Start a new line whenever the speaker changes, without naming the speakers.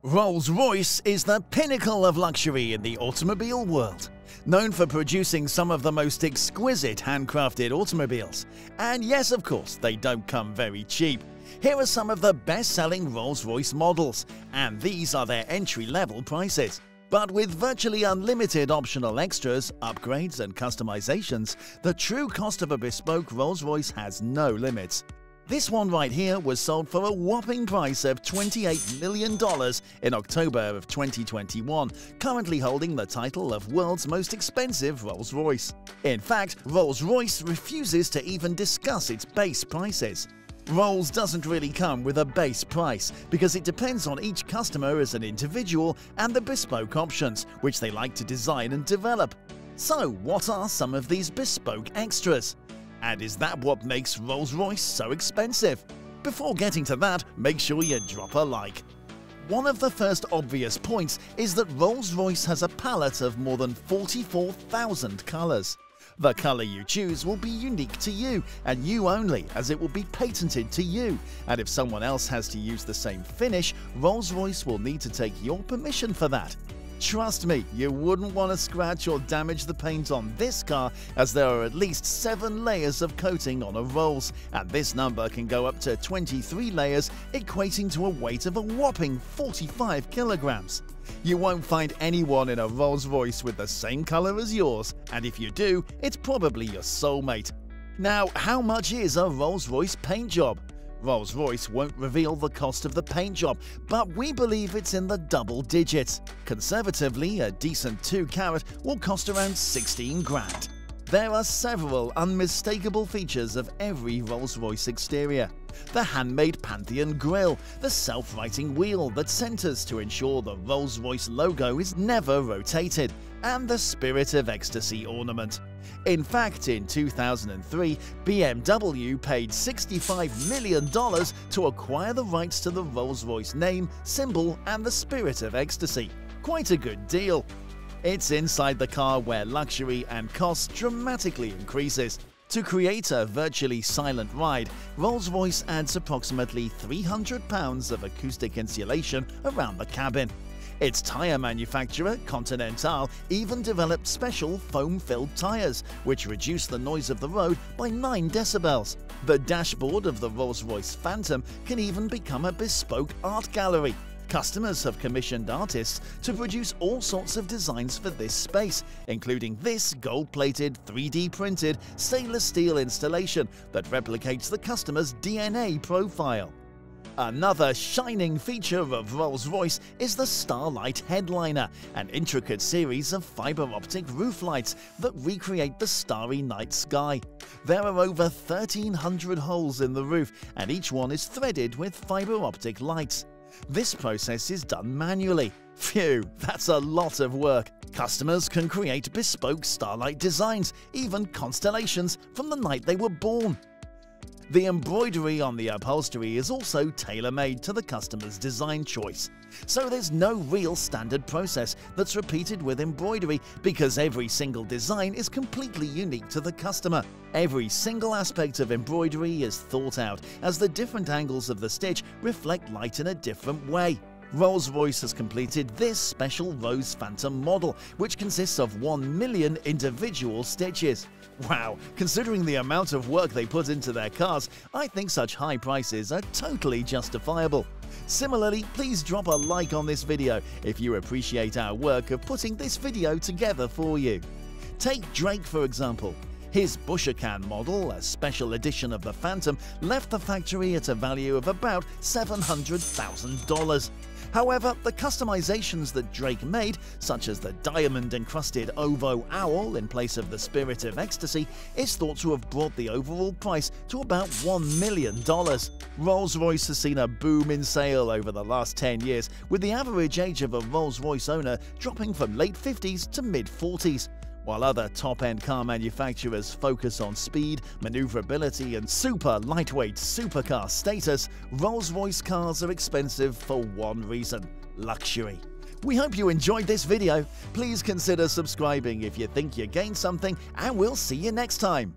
Rolls Royce is the pinnacle of luxury in the automobile world, known for producing some of the most exquisite handcrafted automobiles. And yes, of course, they don't come very cheap. Here are some of the best-selling Rolls Royce models, and these are their entry-level prices. But with virtually unlimited optional extras, upgrades and customizations, the true cost of a bespoke Rolls Royce has no limits. This one right here was sold for a whopping price of $28 million in October of 2021, currently holding the title of world's most expensive Rolls Royce. In fact, Rolls Royce refuses to even discuss its base prices. Rolls doesn't really come with a base price because it depends on each customer as an individual and the bespoke options, which they like to design and develop. So what are some of these bespoke extras? And is that what makes Rolls Royce so expensive? Before getting to that, make sure you drop a like. One of the first obvious points is that Rolls Royce has a palette of more than 44,000 colours. The colour you choose will be unique to you, and you only, as it will be patented to you. And if someone else has to use the same finish, Rolls Royce will need to take your permission for that. Trust me, you wouldn't want to scratch or damage the paint on this car, as there are at least 7 layers of coating on a Rolls, and this number can go up to 23 layers, equating to a weight of a whopping 45 kilograms. You won't find anyone in a Rolls Royce with the same color as yours, and if you do, it's probably your soulmate. Now, how much is a Rolls Royce paint job? Rolls Royce won't reveal the cost of the paint job, but we believe it's in the double digits. Conservatively, a decent 2-carat will cost around 16 grand. There are several unmistakable features of every Rolls Royce exterior. The handmade Pantheon grille, the self-righting wheel that centers to ensure the Rolls Royce logo is never rotated, and the Spirit of Ecstasy ornament. In fact, in 2003, BMW paid $65 million to acquire the rights to the Rolls Royce name, symbol, and the Spirit of Ecstasy. Quite a good deal. It's inside the car where luxury and cost dramatically increases. To create a virtually silent ride, Rolls Royce adds approximately 300 pounds of acoustic insulation around the cabin. Its tyre manufacturer, Continental, even developed special foam-filled tyres, which reduce the noise of the road by 9 decibels. The dashboard of the Rolls-Royce Phantom can even become a bespoke art gallery. Customers have commissioned artists to produce all sorts of designs for this space, including this gold-plated, 3D-printed stainless steel installation that replicates the customer's DNA profile. Another shining feature of Rolls-Royce is the Starlight Headliner, an intricate series of fiber-optic roof lights that recreate the starry night sky. There are over 1,300 holes in the roof, and each one is threaded with fiber-optic lights. This process is done manually. Phew, that's a lot of work. Customers can create bespoke starlight designs, even constellations, from the night they were born. The embroidery on the upholstery is also tailor-made to the customer's design choice. So there's no real standard process that's repeated with embroidery because every single design is completely unique to the customer. Every single aspect of embroidery is thought out as the different angles of the stitch reflect light in a different way. Rolls-Royce has completed this special Rose Phantom model, which consists of 1 million individual stitches. Wow, considering the amount of work they put into their cars, I think such high prices are totally justifiable. Similarly, please drop a like on this video if you appreciate our work of putting this video together for you. Take Drake for example. His Bushercan model, a special edition of the Phantom, left the factory at a value of about $700,000. However, the customizations that Drake made, such as the diamond-encrusted Ovo Owl in place of the Spirit of Ecstasy, is thought to have brought the overall price to about $1 million. Rolls-Royce has seen a boom in sale over the last 10 years, with the average age of a Rolls-Royce owner dropping from late 50s to mid-40s. While other top-end car manufacturers focus on speed, maneuverability, and super lightweight supercar status, Rolls-Royce cars are expensive for one reason: luxury. We hope you enjoyed this video. Please consider subscribing if you think you gained something, and we'll see you next time.